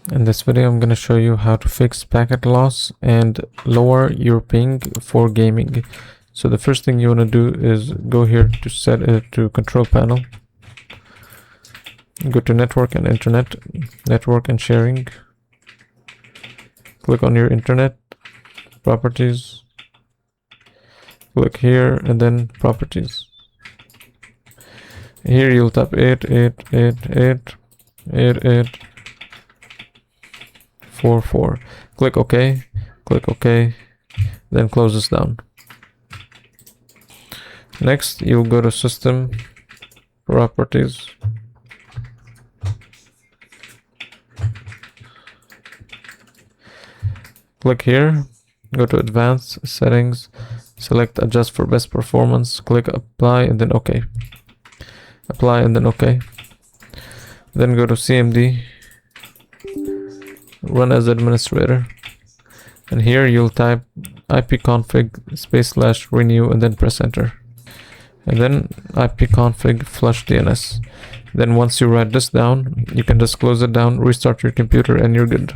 In this video, I'm going to show you how to fix packet loss and lower your ping for gaming. So the first thing you want to do is go here to set it to control panel. Go to network and internet, network and sharing. Click on your internet, properties. Click here and then properties. Here you'll tap 888888844. Click OK. Click OK. Then close this down. Next, you'll go to System, Properties. Click here. Go to Advanced Settings. Select Adjust for Best Performance. Click Apply and then OK. Apply and then OK. Then go to CMD. Run as administrator. And here you'll type ipconfig / renew and then press enter. And then ipconfig flush DNS. Then once you write this down, you can just close it down, restart your computer, and you're good.